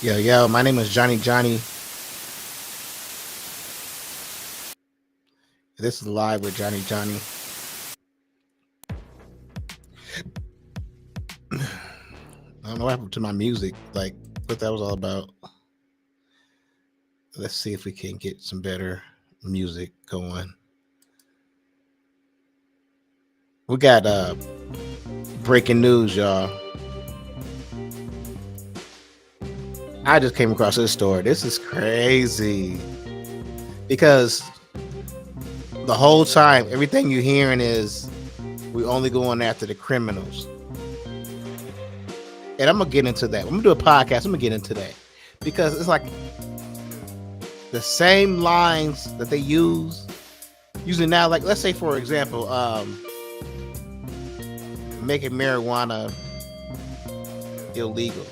Yo, my name is Johnny. This is live with Johnny. I don't know what happened to my music, like what that was all about. Let's see if we can get some better music going. We got breaking news, y'all. I just came across this story. This is crazy. Because the whole time, everything you're hearing is we only going after the criminals. And I'm going to get into that. I'm going to do a podcast. I'm going to get into that. Because it's like the same lines that they use using now. Like, let's say, for example, making marijuana illegal.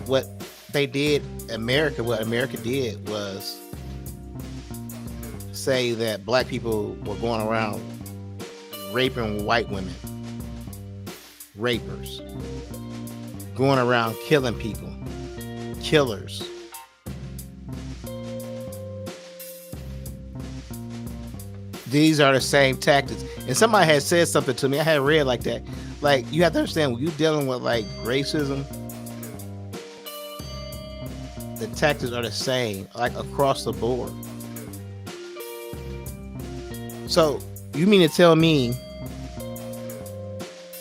What America did was say that black people were going around raping white women, rapers, going around killing people, killers. These are the same tactics. And somebody had said something to me. I had read like that. Like, you have to understand, when you're dealing with like racism, the tactics are the same, like across the board. So you mean to tell me,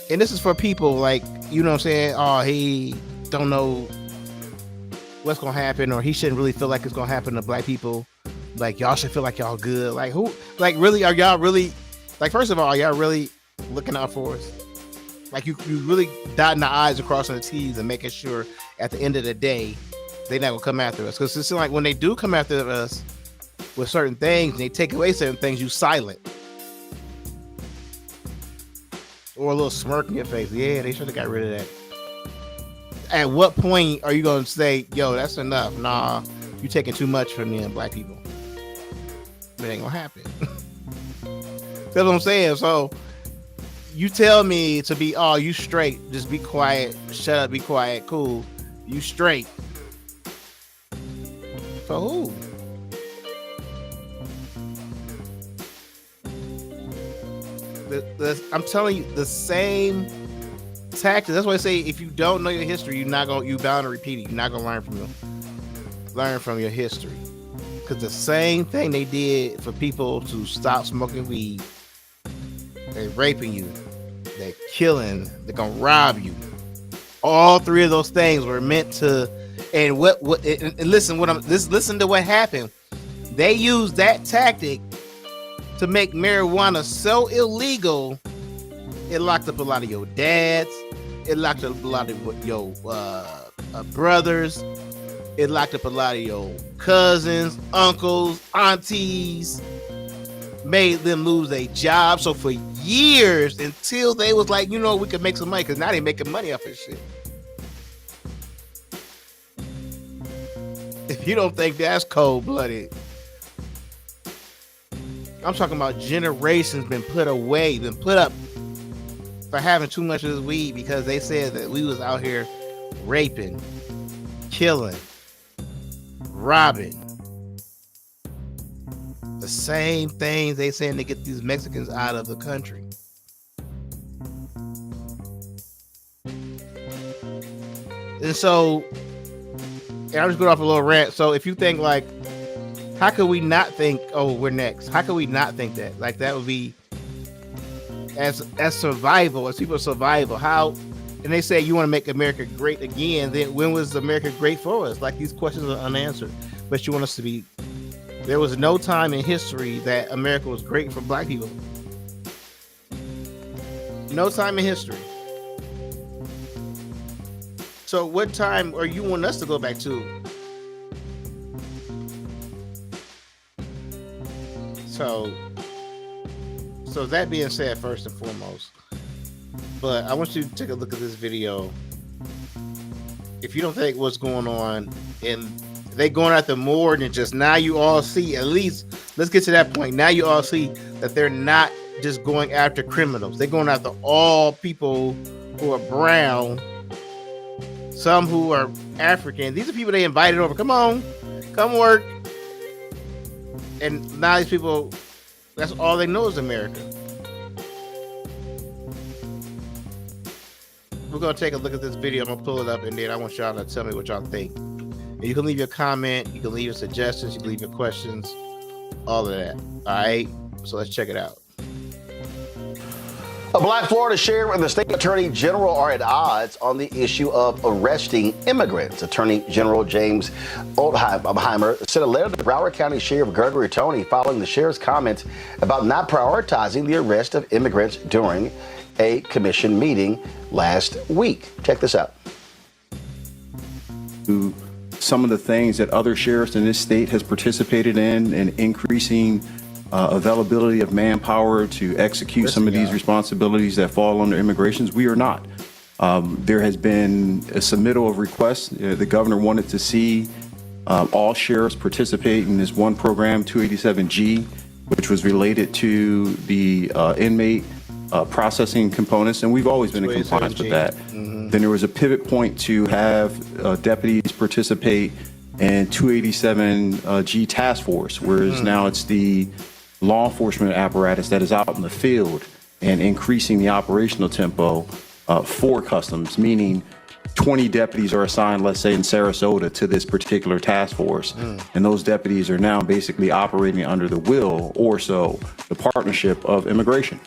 and this is for people like, you know what I'm saying? Oh, he don't know what's gonna happen, or he shouldn't really feel like it's gonna happen to black people. Like, y'all should feel like y'all good. Like, who? Like, really? Are y'all really? Like, first of all, are y'all really looking out for us? Like, you really dotting the I's and crossing the T's and making sure at the end of the day they're not gonna come after us. Because it's like when they do come after us with certain things, and they take away certain things, you silent. Or a little smirk in your face. Yeah, they should have got rid of that. At what point are you going to say, yo, that's enough? Nah, you taking too much from me and black people. It ain't going to happen. That's what I'm saying. So you tell me to be, oh, you straight. Just be quiet. Shut up. Be quiet. Cool. You straight. For who? I'm telling you, the same tactics. That's why I say, if you don't know your history, you're bound to repeat it. You're not gonna learn from your history. Because the same thing they did for people to stop smoking weed, they're raping you, they're killing, they're gonna rob you. All three of those things were meant to. And listen to what happened. They used that tactic to make marijuana so illegal, it locked up a lot of your dads. It locked up a lot of your brothers. It locked up a lot of your cousins, uncles, aunties. Made them lose their job. So for years, until they was like, you know, we could make some money, because now they making money off this shit. If you don't think that's cold-blooded, I'm talking about generations been put up for having too much of this weed, because they said that we was out here raping, killing, robbing. The same things they saying to get these Mexicans out of the country. And so, and I'm just going off a little rant. So if you think like, how could we not think, oh, we're next? How could we not think that? Like, that would be as survival, as people's survival. How, and they say you want to make America great again. Then when was America great for us? Like, these questions are unanswered. But you want us to be, there was no time in history that America was great for black people. No time in history. So what time are you want us to go back to? So that being said, first and foremost, but I want you to take a look at this video. If you don't think what's going on, and they going after more than just, now you all see, at least, let's get to that point. Now you all see that they're not just going after criminals. They're going after all people who are brown, some who are African. These are people they invited over. Come on, come work. And now these people, that's all they know is America. We're going to take a look at this video. I'm going to pull it up, and then I want y'all to tell me what y'all think. And you can leave your comment. You can leave your suggestions. You can leave your questions. All of that. All right? So let's check it out. A Black Florida sheriff and the state attorney general are at odds on the issue of arresting immigrants. Attorney General James Oldheimer sent a letter to Broward County Sheriff Gregory Tony following the sheriff's comments about not prioritizing the arrest of immigrants during a commission meeting last week. Check this out. Some of the things that other sheriffs in this state has participated in and increasing availability of manpower to execute some of these responsibilities that fall under immigrations, we are not. There has been a submittal of requests. The governor wanted to see all sheriffs participate in this one program, 287G, which was related to the inmate processing components, and we've always been in compliance with that. Then there was a pivot point to have deputies participate in 287G task force, whereas now it's the law enforcement apparatus that is out in the field and increasing the operational tempo for customs, meaning 20 deputies are assigned, let's say in Sarasota, to this particular task force. And those deputies are now basically operating under the will, or so, the partnership of immigration.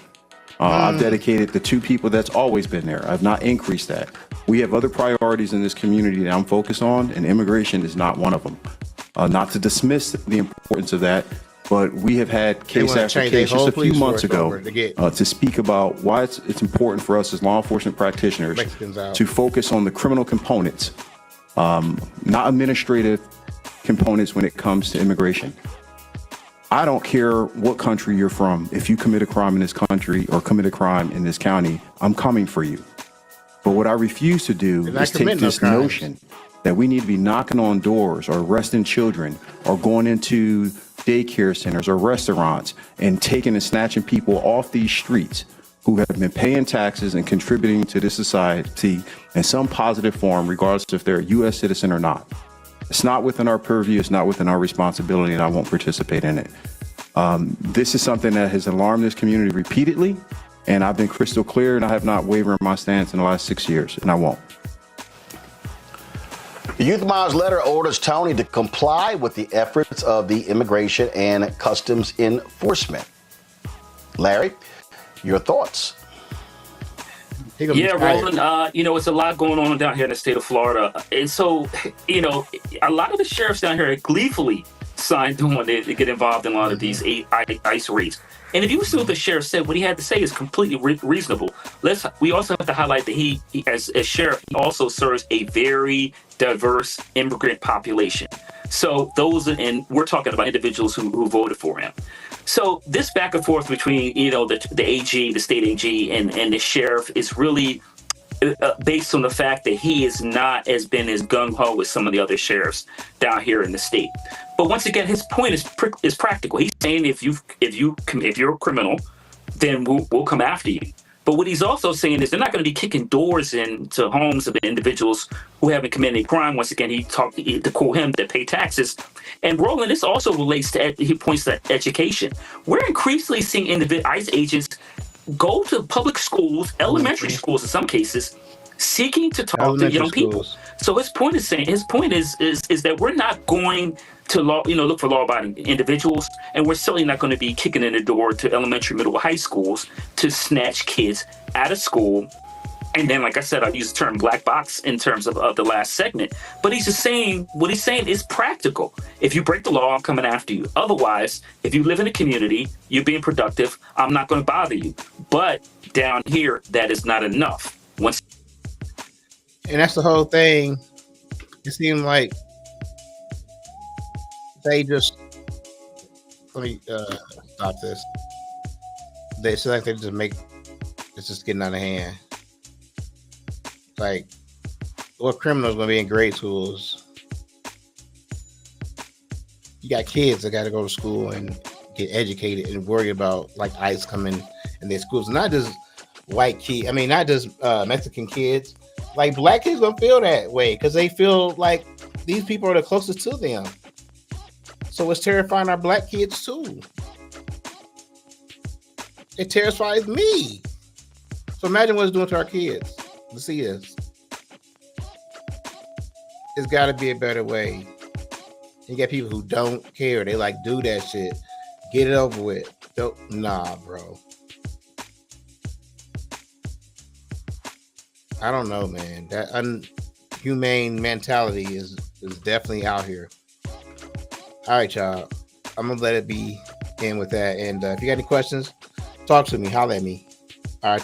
I've dedicated the 2 people that's always been there. I've not increased that. We have other priorities in this community that I'm focused on, and immigration is not one of them. Not to dismiss the importance of that, but we have had case after case just a few months ago to speak about why it's important for us as law enforcement practitioners to focus on the criminal components, not administrative components when it comes to immigration. I don't care what country you're from. If you commit a crime in this country or commit a crime in this county, I'm coming for you. But what I refuse to do is take this notion that we need to be knocking on doors or arresting children or going into daycare centers or restaurants and taking and snatching people off these streets who have been paying taxes and contributing to this society in some positive form, regardless if they're a U.S. citizen or not. It's not within our purview. It's not within our responsibility, and I won't participate in it. This is something that has alarmed this community repeatedly, and I've been crystal clear, and I have not wavered in my stance in the last 6 years, and I won't. The Youth Miles letter orders Tony to comply with the efforts of the Immigration and Customs Enforcement. Larry, your thoughts? Yeah, Roland, it's a lot going on down here in the state of Florida. And so, a lot of the sheriffs down here gleefully signed on to get involved in a lot of these ICE raids. And if you see what the sheriff said, what he had to say is completely reasonable. We also have to highlight that he as sheriff, he also serves a very diverse immigrant population. So and we're talking about individuals who voted for him. So this back and forth between, the AG, the state AG, and the sheriff is really based on the fact that he is not as gung-ho as some of the other sheriffs down here in the state. But once again, his point is practical. He's saying if you're a criminal, then we'll come after you. But what he's also saying is they're not going to be kicking doors into homes of individuals who haven't committed any crime. Once again, he talked to call him to pay taxes. And Roland, this also relates to, he points to education. We're increasingly seeing ICE agents go to public schools, elementary schools in some cases, seeking to talk to young people. So his point is that we're not going to look for law-abiding individuals, and we're certainly not going to be kicking in the door to elementary, middle, high schools to snatch kids out of school. And then, like I said, I use the term black box in terms of the last segment. But he's just saying, what he's saying is practical. If you break the law, I'm coming after you. Otherwise, if you live in a community, you're being productive, I'm not going to bother you. But down here, that is not enough. And that's the whole thing. It seemed like they just, let me stop this. They seem like it's just getting out of hand. Like, what criminals gonna be in grade schools? You got kids that got to go to school and get educated and worry about like ICE coming in their schools. Not just white kids. I mean, not just Mexican kids. Like black kids gonna feel that way because they feel like these people are the closest to them. So it's terrifying our black kids too. It terrifies me. So imagine what it's doing to our kids. Let's see this. It's got to be a better way. You got people who don't care. They like do that shit. Get it over with. Nah, bro. I don't know, man. That unhumane mentality is definitely out here. All right, y'all. I'm gonna let it be in with that. And if you got any questions, talk to me. Holler at me. All right, y'all.